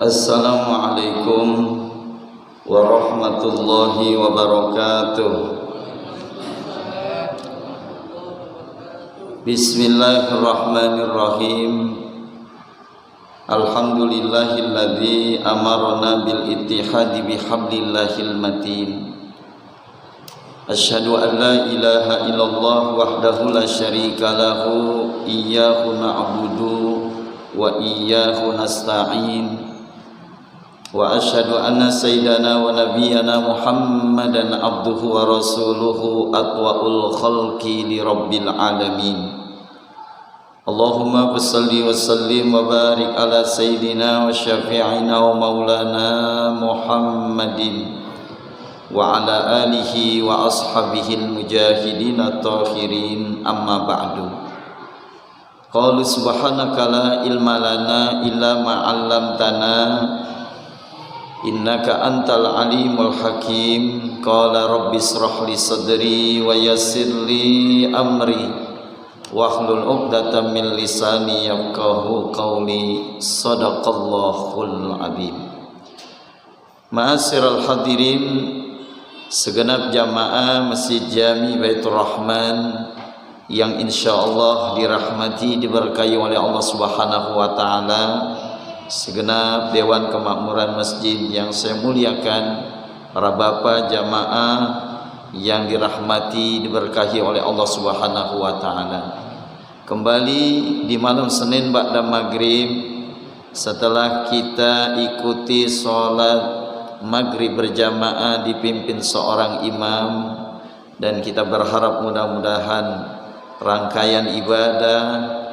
Assalamualaikum warahmatullahi wabarakatuh. Bismillahirrahmanirrahim. Alhamdulillahilladzi amarna bil ittihadi bihablillahil matin. Asyhadu an la ilaha illallah wahdahu la syarika lahu iyyahu na'budu wa iyyahu nasta'in. Wa asyhadu anna sayyidana wa nabiyyana Muhammadan abduhu wa rasuluhu atwa'ul khalqi li rabbil alamin. Allahumma salli wa sallim wa barik ala sayyidina wa syafi'ina wa maulana Muhammadin wa ala alihi wa ashabihi al-mujahidin at-tahirin, amma ba'du. Qalu subhanaka la ilma lana illa ma 'allamtana innaka antal alimul hakim. Qala rabbi israh li sadri wa yassir li amri wahlul 'uqdatam min lisani yafqahu qawli. Shadaqallahul azim. Ma'asyiral hadirin, segenap jamaah Masjid Jami Baitur Rahman yang insyaallah dirahmati diberkahi oleh Allah Subhanahu wa taala, segenap Dewan Kemakmuran Masjid yang saya muliakan, para bapak jamaah yang dirahmati diberkahi oleh Allah Subhanahu wa taala. Kembali di malam Senin ba'da maghrib, setelah kita ikuti sholat maghrib berjamaah dipimpin seorang imam, dan kita berharap mudah-mudahan rangkaian ibadah,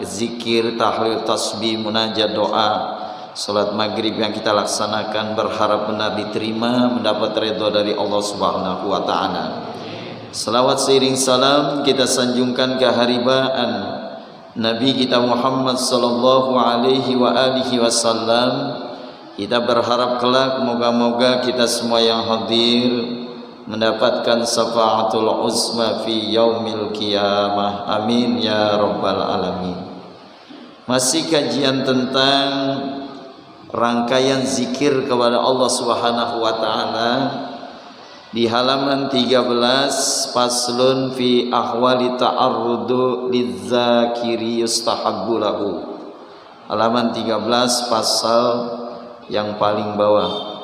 zikir, tahlil, tasbih, munajat, doa salat maghrib yang kita laksanakan berharap benar diterima, mendapat ridha dari Allah Subhanahu wa taala. Selawat seiring salam kita sanjungkan keharibaan Nabi kita Muhammad sallallahu alaihi wa alihi wasallam. Kita berharap kelak moga-moga kita semua yang hadir mendapatkan syafaatul uzma fi yaumil qiyamah. Amin ya rabbal alamin. Masih kajian tentang rangkaian zikir kepada Allah Subhanahu wa taala di halaman 13, faslun fi ahwali ta'arrudu lizzakiri yustahabbu lahu. Halaman 13, pasal yang paling bawah.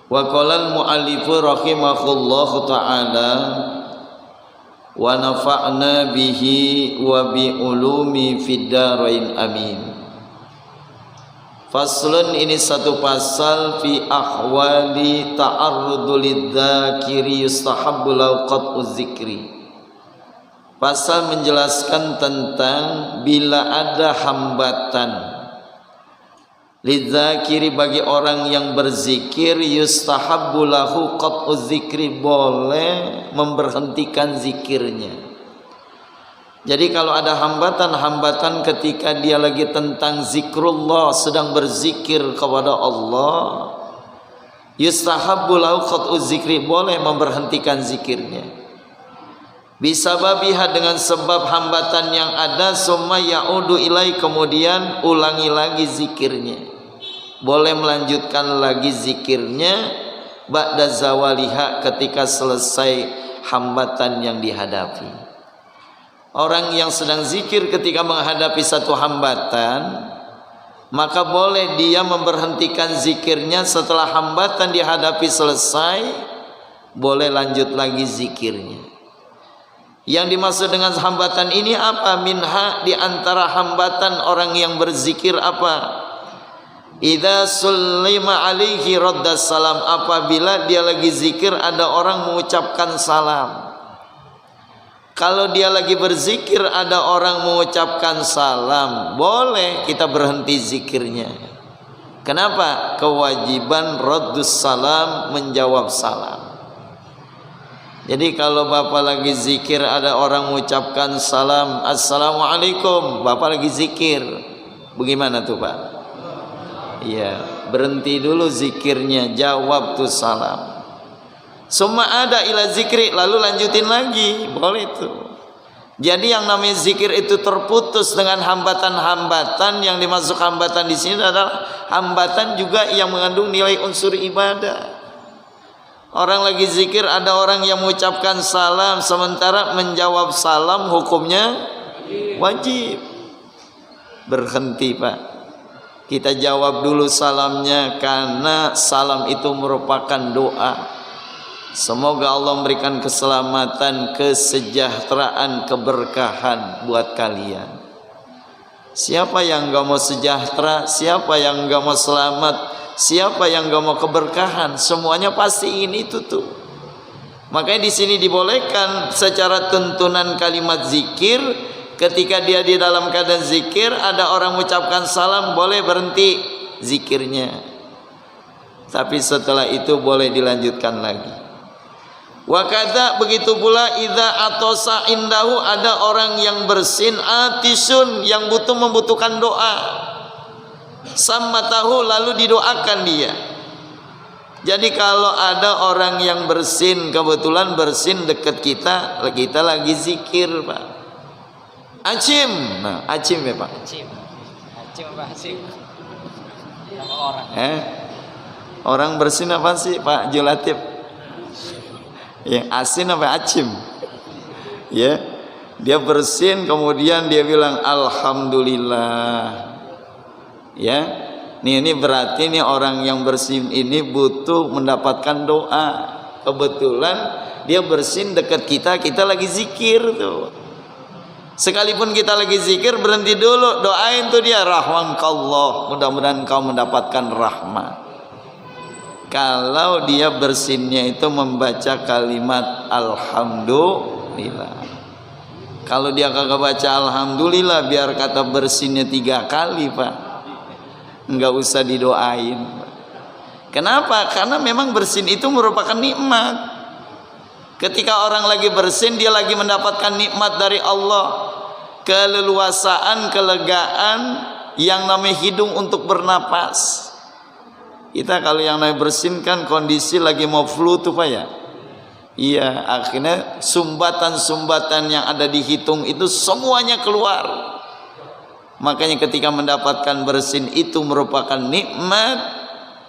Wa qala al-mu'allifu rahimahullahu ta'ala wa nafa'na bihi wa bi ulumi fid darain amin. Faslun, ini satu pasal fi ahwali ta'arrudu lidzakiri yustahabbu lahu qat'u zikri. Pasal menjelaskan tentang bila ada hambatan lidzakiri bagi orang yang berzikir, yustahabbu lahu qat'u zikri, boleh memberhentikan zikirnya. Jadi kalau ada hambatan-hambatan ketika dia lagi tentang zikrullah, sedang berzikir kepada Allah, yustahabbu lahu qat'u zikri, boleh memberhentikan zikirnya. Bisa babiha, dengan sebab hambatan yang ada, summa ya'udu ilai, kemudian ulangi lagi zikirnya. Boleh melanjutkan lagi zikirnya ba'da zawaliha, ketika selesai hambatan yang dihadapi. Orang yang sedang zikir ketika menghadapi satu hambatan, maka boleh dia memberhentikan zikirnya setelah hambatan dihadapi selesai, boleh lanjut lagi zikirnya. Yang dimaksud dengan hambatan ini apa? Minha, di antara hambatan orang yang berzikir apa? Idza sullima alaihi raddas salam, apabila dia lagi zikir ada orang mengucapkan salam. Kalau dia lagi berzikir ada orang mengucapkan salam, boleh kita berhenti zikirnya. Kenapa? Kewajiban raddus salam, menjawab salam. Jadi kalau bapak lagi zikir ada orang mengucapkan salam, assalamualaikum, bapak lagi zikir, bagaimana tuh pak? Iya, berhenti dulu zikirnya, jawab tuh salam. Summa ada ila zikri, lalu lanjutin lagi, boleh itu. Jadi yang namanya zikir itu terputus dengan hambatan-hambatan. Yang dimaksud hambatan di sini adalah hambatan juga yang mengandung nilai unsur ibadah. Orang lagi zikir, ada orang yang mengucapkan salam, sementara menjawab salam hukumnya wajib. Berhenti Pak, kita jawab dulu salamnya, karena salam itu merupakan doa. Semoga Allah memberikan keselamatan, kesejahteraan, keberkahan buat kalian. Siapa yang gak mau sejahtera, siapa yang gak mau selamat, siapa yang gak mau keberkahan, semuanya pasti ingin itu tuh. Makanya di sini dibolehkan secara tuntunan kalimat zikir. Ketika dia di dalam keadaan zikir, ada orang mengucapkan salam, boleh berhenti zikirnya. Tapi setelah itu boleh dilanjutkan lagi. Wa kadza, begitu pula idza atosa indahu, ada orang yang bersin atisun, yang membutuhkan doa. Sammatahu, lalu didoakan dia. Jadi kalau ada orang yang bersin, kebetulan bersin dekat kita, kita lagi zikir Pak. Acim, nah acim ya Pak. Acim apa acim? Nama orang. Orang bersin apa sih Pak Julatif? Yang asin apa acim? Ya, dia bersin kemudian dia bilang alhamdulillah. Ya, ini berarti nih orang yang bersin ini butuh mendapatkan doa. Kebetulan dia bersin dekat kita, kita lagi zikir tuh. Sekalipun kita lagi zikir, berhenti dulu, doain tuh dia, rahmankallah, mudah-mudahan kau mendapatkan rahmat. Kalau dia bersinnya itu membaca kalimat alhamdulillah. Kalau dia kagak baca alhamdulillah, biar kata bersinnya 3 kali Pak, enggak usah didoain. Kenapa? Karena memang bersin itu merupakan nikmat. Ketika orang lagi bersin, dia lagi mendapatkan nikmat dari Allah, keleluasaan, kelegaan, yang namanya hidung untuk bernapas. Kita kalau yang namanya bersin kan kondisi lagi mau flu tuh Pak ya. Iya, akhirnya sumbatan-sumbatan yang ada di hidung itu semuanya keluar. Makanya ketika mendapatkan bersin itu merupakan nikmat,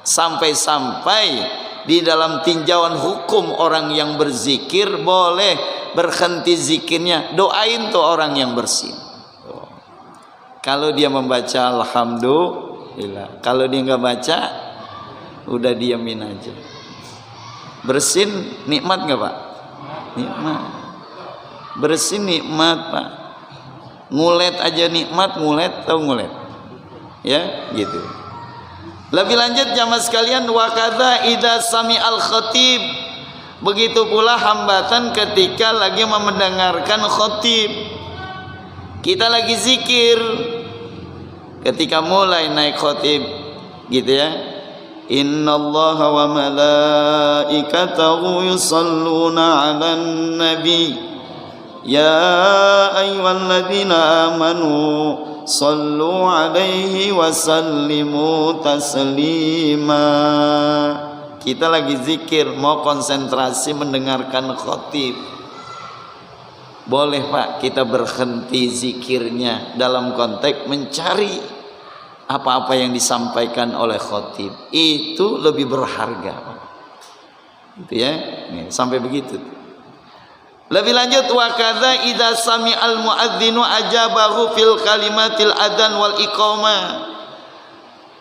sampai-sampai di dalam tinjauan hukum orang yang berzikir boleh berhenti zikirnya, doain tuh orang yang bersin. Kalau dia membaca alhamdulillah, kalau dia nggak baca, udah diamin aja. Bersin nikmat nggak Pak? Nikmat. Bersin nikmat Pak. Ngulet aja nikmat, ngulet atau ngulet? Ya, gitu. Lebih lanjut jamaah sekalian, wa kadza idza sami'al khatib, begitu pula hambatan ketika lagi mendengarkan khatib. Kita lagi zikir, ketika mulai naik khatib gitu ya, innallaha wa malaikatahu yusalluna 'alan nabi ya ayyuhalladzina amanu sallu alaihi wasallimu taslima. Kita lagi zikir, mau konsentrasi mendengarkan khatib, boleh Pak kita berhenti zikirnya dalam konteks mencari apa-apa yang disampaikan oleh khatib. Itu lebih berharga gitu ya. Nih, sampai begitu. Lebih lanjut, wa kadza idza sami'al muadzinu ajabahu fil kalimatil adzan wal iqamah.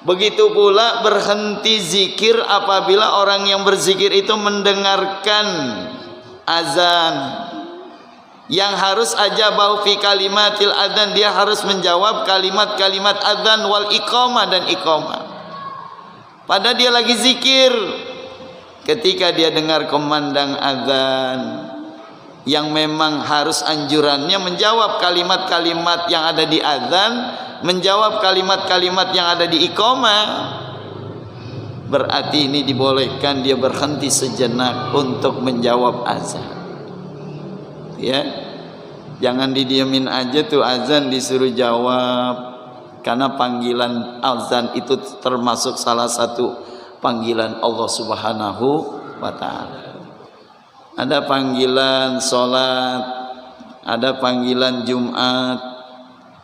Begitu pula berhenti zikir apabila orang yang berzikir itu mendengarkan azan. Yang harus ajabahu fi kalimatil adzan, dia harus menjawab kalimat-kalimat adzan wal iqamah dan iqamah. Padahal dia lagi zikir. Ketika dia dengar kumandang azan, yang memang harus anjurannya menjawab kalimat-kalimat yang ada di azan, menjawab kalimat-kalimat yang ada di iqamah, berarti ini dibolehkan dia berhenti sejenak untuk menjawab azan. Ya, jangan didiamin aja tuh azan, disuruh jawab, karena panggilan azan itu termasuk salah satu panggilan Allah Subhanahu wa Ta'ala. Ada panggilan sholat, ada panggilan Jumat,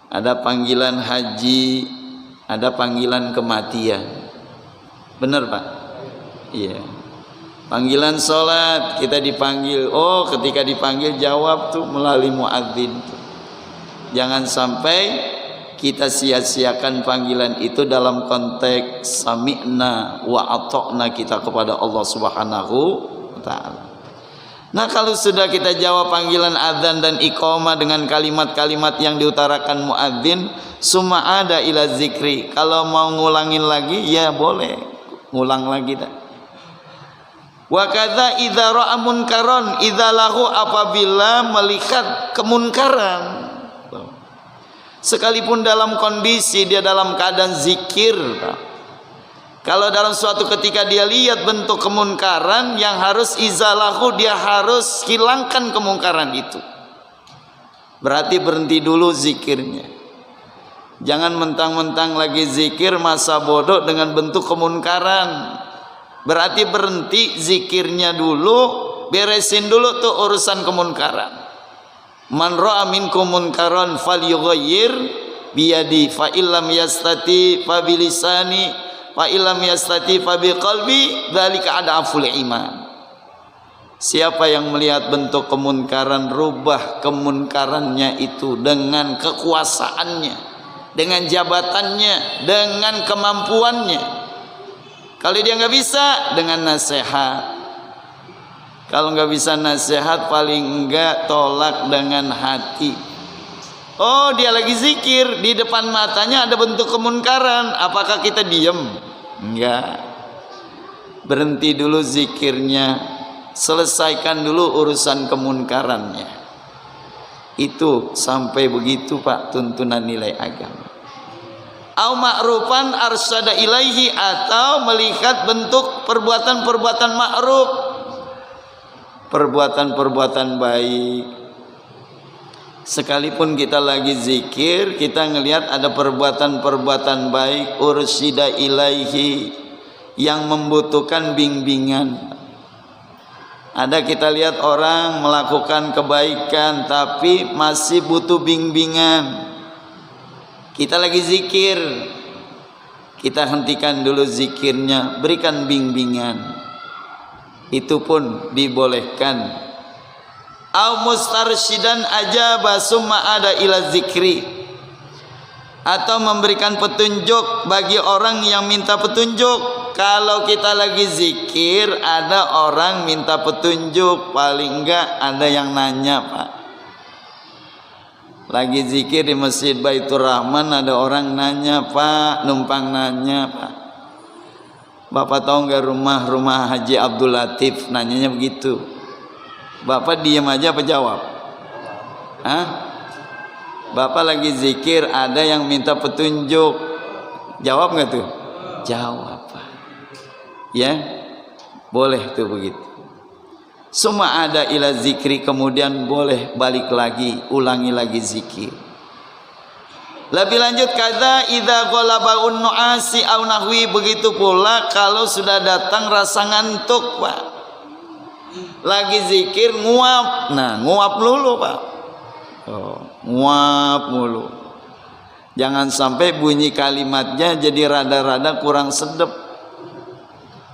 ada panggilan haji, ada panggilan kematian. Benar Pak? Iya. Panggilan sholat kita dipanggil. Oh, ketika dipanggil jawab tuh melalui muadzin. Jangan sampai kita sia-siakan panggilan itu dalam konteks sami'na wa ata'na kita kepada Allah Subhanahu wa taala. Nah, kalau sudah kita jawab panggilan adzan dan iqamah dengan kalimat-kalimat yang diutarakan muadzin, summa ada ila zikri. Kalau mau ngulangin lagi ya boleh, ngulang lagi dah. Wa kadza idza ra'a munkaron idza lahu, apabila melihat kemunkaran, sekalipun dalam kondisi dia dalam keadaan zikir, kalau dalam suatu ketika dia lihat bentuk kemunkaran yang harus izalahu, dia harus hilangkan kemungkaran itu, berarti berhenti dulu zikirnya. Jangan mentang-mentang lagi zikir masa bodoh dengan bentuk kemunkaran. Berarti berhenti zikirnya dulu, beresin dulu tuh urusan kemunkaran. Man ra'a minkum munkaran falyughayyir biyadi, fa illam yastati fa bilisani, fa illam yastati fa biqalbi, dzalika adaful iman. Siapa yang melihat bentuk kemunkaran, rubah kemunkarannya itu dengan kekuasaannya, dengan jabatannya, dengan kemampuannya. Kalau dia nggak bisa, dengan nasihat. Kalau nggak bisa nasihat, paling enggak tolak dengan hati. Oh, dia lagi zikir, di depan matanya ada bentuk kemunkaran, apakah kita diem? Enggak. Berhenti dulu zikirnya, selesaikan dulu urusan kemunkarannya. Itu sampai begitu Pak tuntunan nilai agama. Au ma'rufan arsada ilaihi, atau melihat bentuk perbuatan-perbuatan ma'ruf, perbuatan-perbuatan baik. Sekalipun kita lagi zikir, kita ngelihat ada perbuatan-perbuatan baik, ursida ilaihi, yang membutuhkan bimbingan. Ada kita lihat orang melakukan kebaikan tapi masih butuh bimbingan. Kita lagi zikir, kita hentikan dulu zikirnya, berikan bimbingan. Itu pun dibolehkan. Au mustarsyidan ajaba summa ada ila zikri, atau memberikan petunjuk bagi orang yang minta petunjuk. Kalau kita lagi zikir, ada orang minta petunjuk, paling enggak ada yang nanya Pak. Lagi zikir di Masjid Baitur Rahman, ada orang nanya Pak, numpang nanya Pak, Bapak tahu nggak rumah Haji Abdul Latif? Nanyanya begitu. Bapak diam aja apa jawab? Hah? Bapak lagi zikir, ada yang minta petunjuk, jawab nggak tuh? Jawab Pak. Ya, boleh tuh begitu. Summa ada ila zikri, kemudian boleh balik lagi, ulangi lagi zikir. Lebih lanjut, kadza idza ghalaba'un nu'asi au nahwi, begitu pula kalau sudah datang rasa ngantuk Pak. Lagi zikir nguap. Nah, nguap dulu Pak. Oh, nguap mulu. Jangan sampai bunyi kalimatnya jadi rada-rada kurang sedep.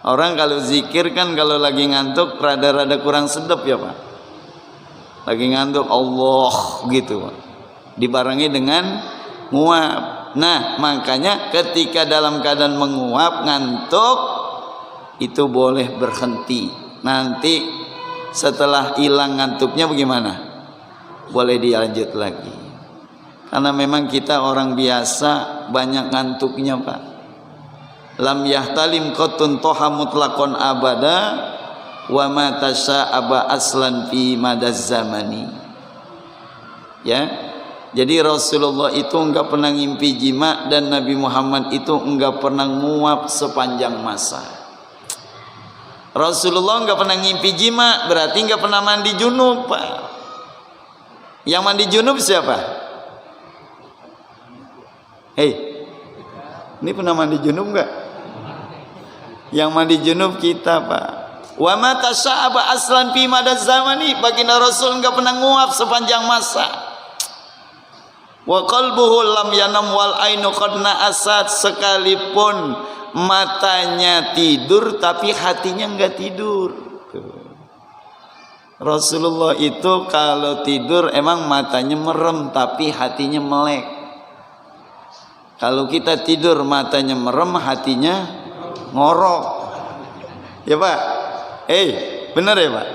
Orang kalau zikir kan kalau lagi ngantuk rada-rada kurang sedap ya Pak. Lagi ngantuk Allah gitu Pak, dibarengi dengan nguap. Nah, makanya ketika dalam keadaan menguap, ngantuk, itu boleh berhenti. Nanti setelah hilang ngantuknya bagaimana? Boleh dilanjut lagi. Karena memang kita orang biasa banyak ngantuknya Pak. Lam yahtalim qatun toha mutlaqon abada wa ma tasa'aba aslan fi madaz zamani. Ya. Jadi Rasulullah itu enggak pernah ngimpi jima, dan Nabi Muhammad itu enggak pernah nguap sepanjang masa. Rasulullah enggak pernah ngimpi jima, berarti enggak pernah mandi junub Pak. Yang mandi junub siapa? Hei, ini pernah mandi junub enggak? Yang mandi junub kita Pak. Wa ma tasya'aba aslan fi madaz zamani, baginda Rasul enggak pernah nguap sepanjang masa. Wa qalbuhu lam yanam wal ainu qad na'asat, sekalipun matanya tidur tapi hatinya enggak tidur. Rasulullah itu kalau tidur emang matanya merem tapi hatinya melek. Kalau kita tidur matanya merem hatinya ngorok. Ya Pak? Benar ya Pak?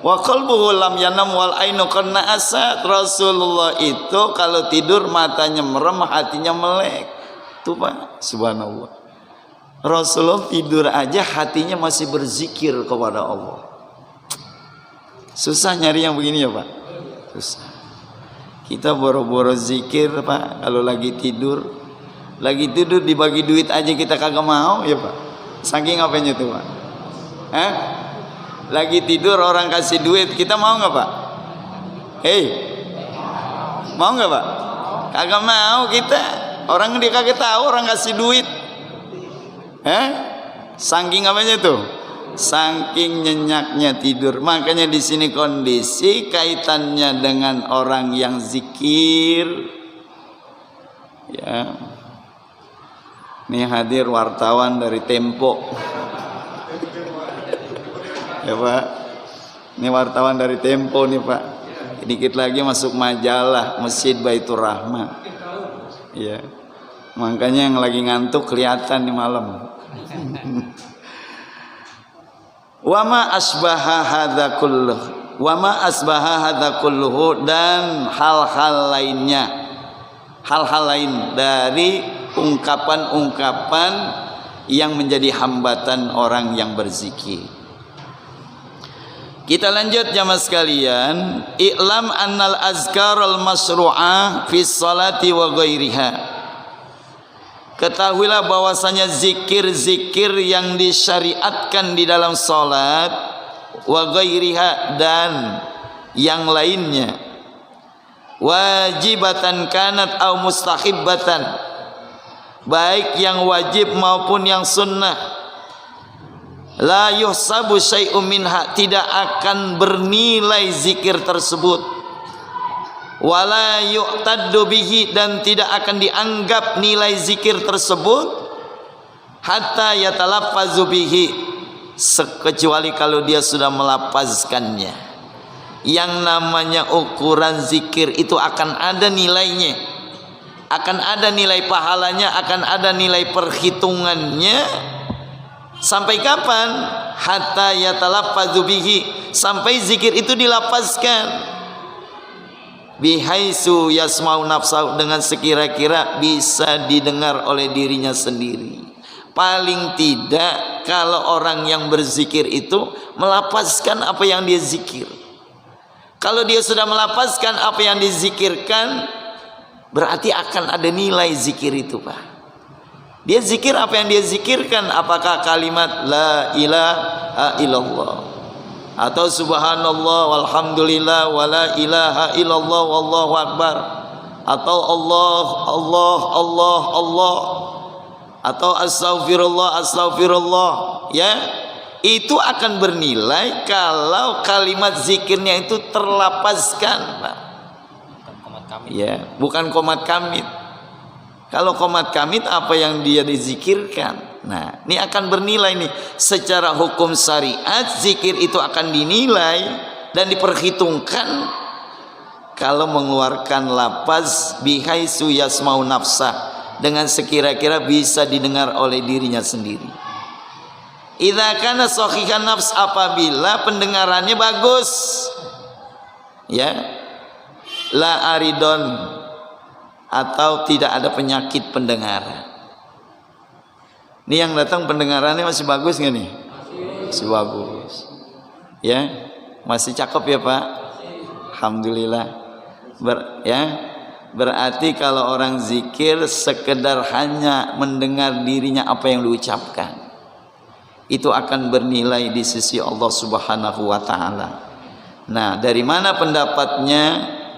Wa qalbuhu lam yanam wal ainu qad na'asat. Rasulullah itu kalau tidur matanya merem hatinya melek. Tuh Pak, subhanallah. Rasulullah tidur aja hatinya masih berzikir kepada Allah. Susah nyari yang begini ya Pak? Susah. Kita boro-boro zikir Pak kalau lagi tidur. Lagi tidur dibagi duit aja kita kagak mau ya Pak. Saking apanya tuh Pak? Lagi tidur orang kasih duit, kita mau nggak Pak? Mau nggak Pak? Kagak mau kita. Orang dia kagak tahu orang kasih duit. Saking apanya tuh? Saking nyenyaknya tidur. Makanya di sini kondisi kaitannya dengan orang yang zikir. Ya. Ini hadir wartawan dari Tempo. Ya Pak, ini wartawan dari Tempo nih Pak. Dikit lagi masuk majalah Masjid Baitur Rahman. Ya, makanya yang lagi ngantuk kelihatan di malam. Wama asbaha hadza kulluh, wama asbaha hadza kulluhu, dan hal-hal lainnya, hal-hal lain dari ungkapan-ungkapan yang menjadi hambatan orang yang berzikir. Kita lanjut jamaah sekalian. I'lam annal azkarul masru'ah fi sholati wa ghairiha. Ketahuilah bahwasanya zikir-zikir yang disyariatkan di dalam salat, wa ghairiha, dan yang lainnya, wajibatan kanat au mustahibbatan, baik yang wajib maupun yang sunnah, la yuhsabu syai'un minha, tidak akan bernilai zikir tersebut, wala yu'taddu bihi, dan tidak akan dianggap nilai zikir tersebut, hatta yatalaffazu bihi, kecuali kalau dia sudah melafazkannya. Yang namanya ukuran zikir itu akan ada nilainya, akan ada nilai pahalanya, akan ada nilai perhitungannya. Sampai kapan? Hatta yatalaffazu bihi, sampai zikir itu dilafazkan. Bihaisu yasma'u nafsahu, dengan sekira-kira bisa didengar oleh dirinya sendiri. Paling tidak kalau orang yang berzikir itu melafazkan apa yang dia zikir. Kalau dia sudah melafazkan apa yang dizikirkan, berarti akan ada nilai zikir itu Pak. Dia zikir apa yang dia zikirkan, apakah kalimat la ilaha illallah, atau subhanallah walhamdulillah wala ilaha illallah wallahu akbar, atau Allah Allah Allah Allah, atau astaghfirullah astaghfirullah, ya, itu akan bernilai kalau kalimat zikirnya itu terlapazkan Pak. Ya, bukan qomat kamit. Kalau qomat kamit apa yang dia dizikirkan. Nah, ini akan bernilai nih. Secara hukum syariat zikir itu akan dinilai dan diperhitungkan kalau mengeluarkan lafaz bihaisu yasma'u nafsah, dengan sekira-kira bisa didengar oleh dirinya sendiri. Idza kana sahihan nafs, apabila pendengarannya bagus. Ya. La aridon, atau tidak ada penyakit pendengaran. Ini yang datang pendengarannya masih bagus nggak nih? Masih bagus. Ya, masih cakep ya Pak. Alhamdulillah. Berarti kalau orang zikir sekedar hanya mendengar dirinya apa yang diucapkan, itu akan bernilai di sisi Allah Subhanahu wa taala. Nah, dari mana pendapatnya?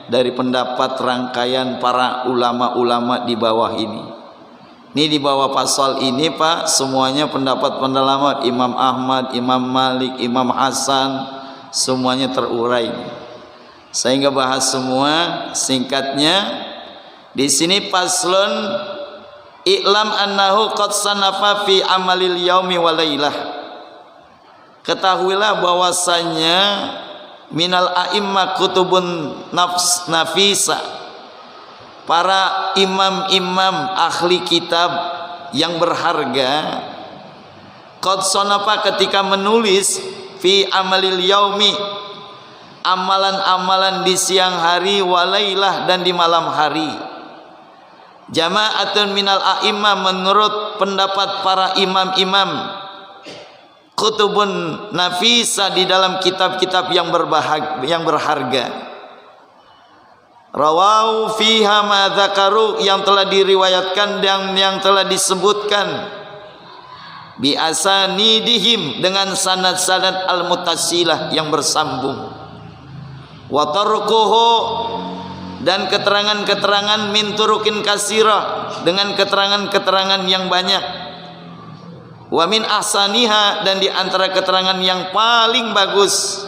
Dari pendapat rangkaian para ulama-ulama di bawah ini. Ini di bawah pasal ini Pak, semuanya pendapat pendalaman Imam Ahmad, Imam Malik, Imam Hasan, semuanya terurai. Saya nggak bahas semua, singkatnya di sini paslon i'lam annahu qad sanafa fi amalil yaumi walailah. Ketahuilah bahwasanya minal a'imma kutubun nafisa, para imam-imam ahli kitab yang berharga, qad sanafa ketika menulis fi amalil yaumi, amalan-amalan di siang hari, walailah dan di malam hari. Jama'atun minal a'immah, menurut pendapat para imam-imam, kutubun nafisa, di dalam kitab-kitab yang berharga. Rawau fiha ma dzakaru, yang telah diriwayatkan dan yang telah disebutkan, bi asanidihim, dengan sanad-sanad al-muttasilah yang bersambung. Wa tarkuhu, dan keterangan-keterangan min turukin kasira, dengan keterangan-keterangan yang banyak. Wa min ahsaniha, dan di antara keterangan yang paling bagus,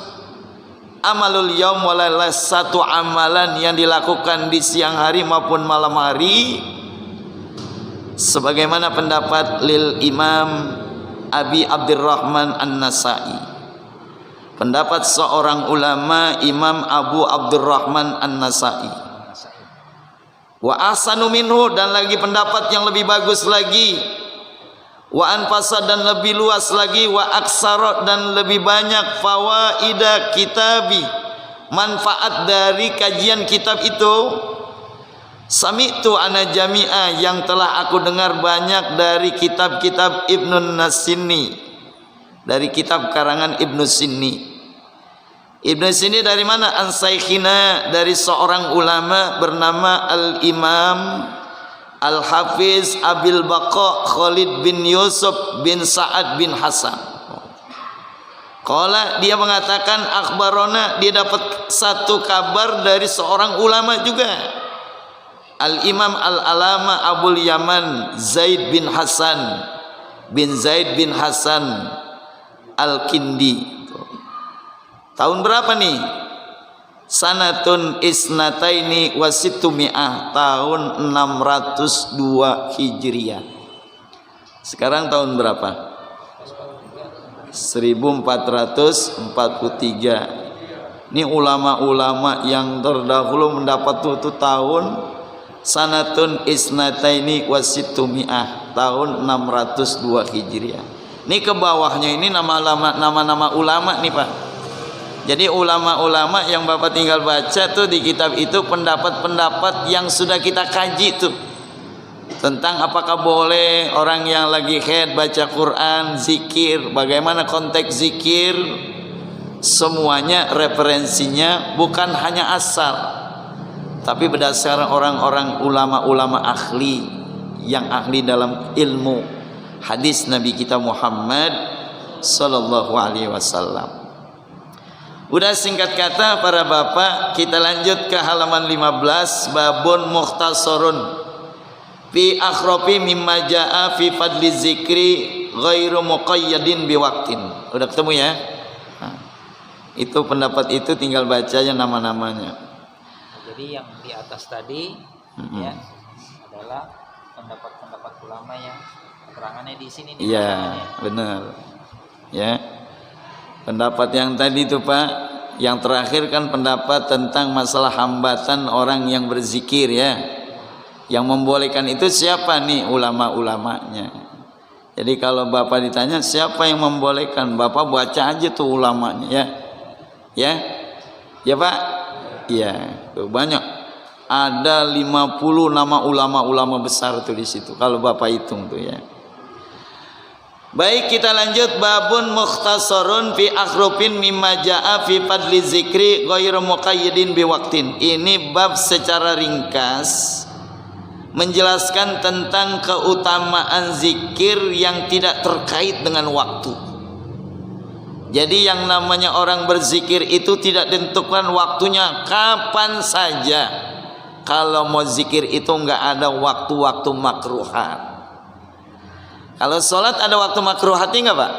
amalul yaum walailah, satu amalan yang dilakukan di siang hari maupun malam hari, sebagaimana pendapat lil Imam Abi Abdurrahman An-Nasai, pendapat seorang ulama Imam Abu Abdurrahman An-Nasai. Wa ahsanu minhu, dan lagi pendapat yang lebih bagus lagi, wa anfasa, dan lebih luas lagi, wa aksara, dan lebih banyak, fawaida kitabi, manfaat dari kajian kitab itu, sami'tu ana jami'a, yang telah aku dengar banyak dari kitab-kitab Ibnu Nasinni, dari kitab karangan Ibnu Sinni. Ibnu Sinni dari mana? An saikhina, dari seorang ulama bernama Al-Imam Al-Hafiz Abil Baqa Khalid bin Yusuf bin Sa'ad bin Hasan. Qala, dia mengatakan, akhbarona, dia dapat satu kabar dari seorang ulama juga, Al-Imam Al-Alama Abul Yaman Zaid bin Hasan Al-Kindi. Tahun berapa nih? Sanatun isnataini wasittumi'ah, tahun 602 Hijriah. Sekarang tahun berapa? 1443. Ini ulama-ulama yang terdahulu mendapat tuh tahun sanatun isnataini wasittumi'ah, tahun 602 Hijriah. Ini ke bawahnya ini nama-nama ulama nih Pak. Jadi ulama-ulama yang Bapak tinggal baca tuh di kitab itu, pendapat-pendapat yang sudah kita kaji tuh, tentang apakah boleh orang yang lagi haid baca Quran, zikir, bagaimana konteks zikir, semuanya referensinya bukan hanya asal, tapi berdasarkan orang-orang ulama-ulama ahli, yang ahli dalam ilmu hadis Nabi kita Muhammad sallallahu alaihi wasallam. Udah, singkat kata para bapak, kita lanjut ke halaman 15, babun mukhtasarun fi akhrafi mimma jaa fi fadli zikri ghairu muqayyadin biwaqtin. Udah ketemu ya? Nah, itu pendapat itu tinggal baca aja nama-namanya. Jadi yang di atas tadi ya adalah pendapat-pendapat ulama yang keterangannya di sini nih. Iya, benar. Ya. Pendapat yang tadi itu Pak, yang terakhir kan pendapat tentang masalah hambatan orang yang berzikir ya. Yang membolehkan itu siapa nih? Ulama-ulamanya. Jadi kalau Bapak ditanya siapa yang membolehkan, Bapak baca aja tuh ulamanya ya. Ya. Ya Pak? Iya, tuh banyak. Ada 50 nama ulama-ulama besar tuh di situ kalau Bapak hitung tuh ya. Baik, kita lanjut, babun mukhtasarun fi akhrufin mimma jaa fi fadli zikri ghairu muqayyidin biwaqtin. Ini bab secara ringkas menjelaskan tentang keutamaan zikir yang tidak terkait dengan waktu. Jadi yang namanya orang berzikir itu tidak ditentukan waktunya, kapan saja. Kalau mau zikir itu enggak ada waktu-waktu makruhat. Kalau sholat ada waktu makruhati nggak Pak?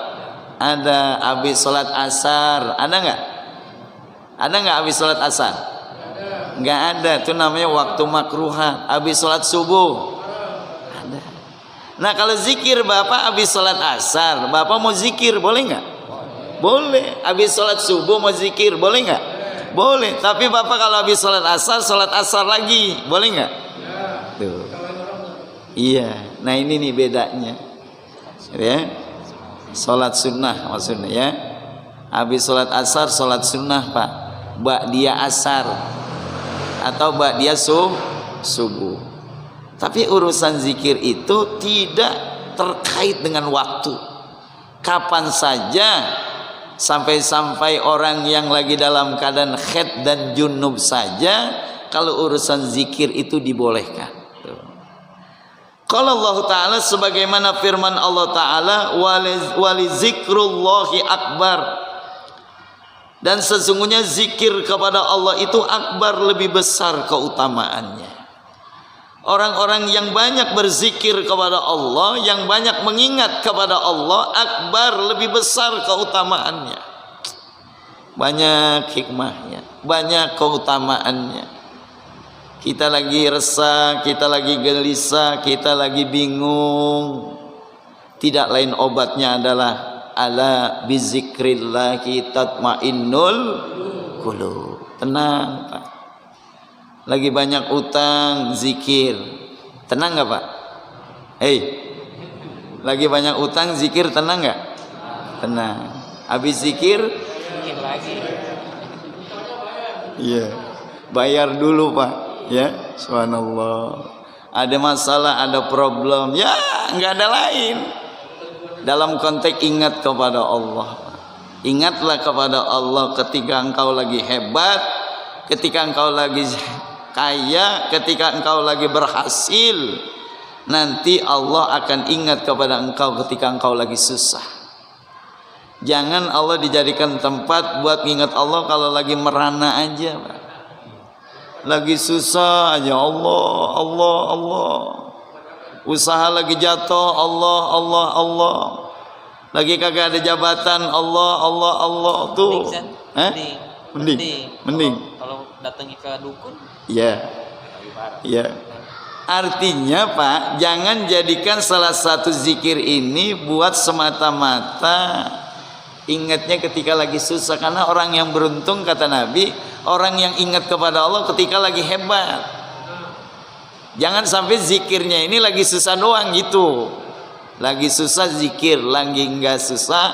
Ada. Habis sholat asar ada nggak? Ada nggak habis sholat asar? Nggak ada. Itu namanya waktu makruhat. Habis sholat subuh ada. Nah kalau zikir Bapak habis sholat asar, Bapak mau zikir boleh nggak? Boleh. Habis sholat subuh mau zikir boleh nggak? Boleh. Tapi Bapak kalau habis sholat asar lagi boleh nggak? Tuh. Iya. Nah ini nih bedanya. Ya, sholat sunnah maksudnya ya. Habis sholat asar sholat sunnah Pak, ba'diyah asar atau ba'diyah subuh. Tapi urusan zikir itu tidak terkait dengan waktu. Kapan saja, sampai-sampai orang yang lagi dalam keadaan haid dan junub saja, kalau urusan zikir itu dibolehkan. Qala Allah Ta'ala, sebagaimana firman Allah Ta'ala, wali zikrullahi akbar, dan sesungguhnya zikir kepada Allah itu akbar, lebih besar keutamaannya. Orang-orang yang banyak berzikir kepada Allah, yang banyak mengingat kepada Allah, akbar, lebih besar keutamaannya. Banyak hikmahnya, banyak keutamaannya. Kita lagi resah, kita lagi gelisah, kita lagi bingung, tidak lain obatnya adalah ala bizikrillahi tatmainnul qulub. Tenang Pak. Lagi banyak utang, zikir. Tenang nggak Pak? Hei, lagi banyak utang, zikir, tenang nggak? Tenang. Habis zikir lagi. Iya, bayar dulu Pak. Ya, subhanallah. Ada masalah, ada problem, ya nggak ada lain. Dalam konteks ingat kepada Allah. Ingatlah kepada Allah ketika engkau lagi hebat, ketika engkau lagi kaya, ketika engkau lagi berhasil. Nanti Allah akan ingat kepada engkau ketika engkau lagi susah. Jangan Allah dijadikan tempat buat ingat Allah kalau lagi merana aja Pak. Lagi susah aja Allah. Usaha lagi jatuh Allah. Lagi kagak ada jabatan Allah tuh. Mending. Kalau datangi ke dukun, iya. Artinya Pak, jangan jadikan salah satu zikir ini buat semata-mata ingatnya ketika lagi susah. Karena orang yang beruntung, kata Nabi, orang yang ingat kepada Allah ketika lagi hebat. Jangan sampai zikirnya ini lagi susah doang gitu. Lagi susah zikir, lagi enggak susah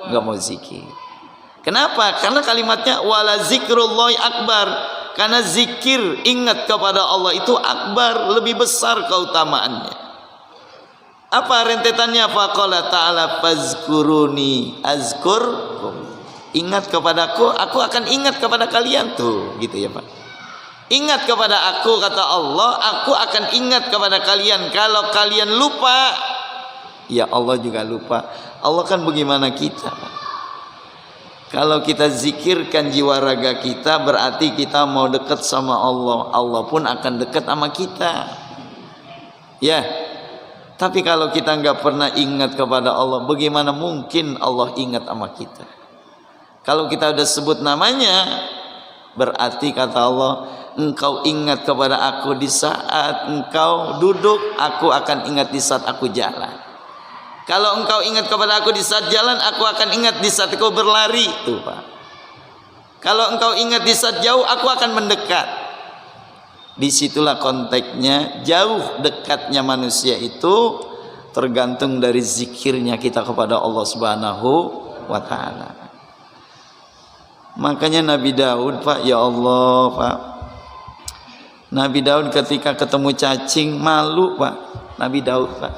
enggak mau zikir. Kenapa? Karena kalimatnya wala zikrullahi akbar. Karena zikir, ingat kepada Allah itu akbar, lebih besar keutamaannya. Apa rentetannya? Faqala ta'ala fazkuruni azkurkum. Ingat kepadaku, aku akan ingat kepada kalian tuh, gitu ya Pak. Ingat kepada aku, kata Allah, aku akan ingat kepada kalian. Kalau kalian lupa, ya Allah juga lupa. Allah kan bagaimana kita Pak? Kalau kita zikirkan jiwa raga kita, berarti kita mau dekat sama Allah. Allah pun akan dekat sama kita. Ya. Tapi kalau kita nggak pernah ingat kepada Allah, bagaimana mungkin Allah ingat sama kita? Kalau kita udah sebut namanya, berarti kata Allah, engkau ingat kepada aku di saat engkau duduk, aku akan ingat di saat aku jalan. Kalau engkau ingat kepada aku di saat jalan, aku akan ingat di saat engkau berlari. Tuh Pak. Kalau engkau ingat di saat jauh, aku akan mendekat. Disitulah konteksnya. Jauh dekatnya manusia itu tergantung dari zikirnya kita kepada Allah Subhanahu wa Ta'ala. Makanya Nabi Daud Pak, ya Allah Pak, Nabi Daud ketika ketemu cacing malu Pak. Nabi Daud Pak,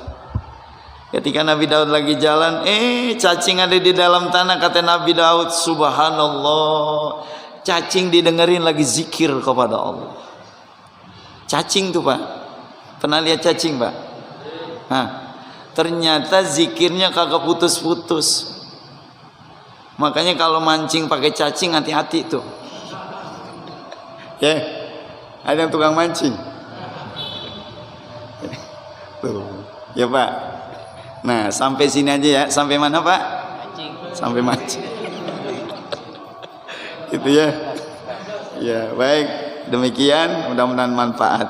ketika Nabi Daud lagi jalan, cacing ada di dalam tanah. Kata Nabi Daud, subhanallah, cacing didengerin lagi zikir kepada Allah. Cacing tuh Pak, pernah lihat cacing Pak? Nah, ternyata zikirnya kagak putus-putus. Makanya kalau mancing pakai cacing hati-hati tuh. Ya, ada yang tukang mancing. Tuh, ya Pak. Nah, sampai sini aja ya. Sampai mana, Pak? Mancing. Sampai mancing. Itu ya. Ya, baik. Demikian, mudah-mudahan manfaat.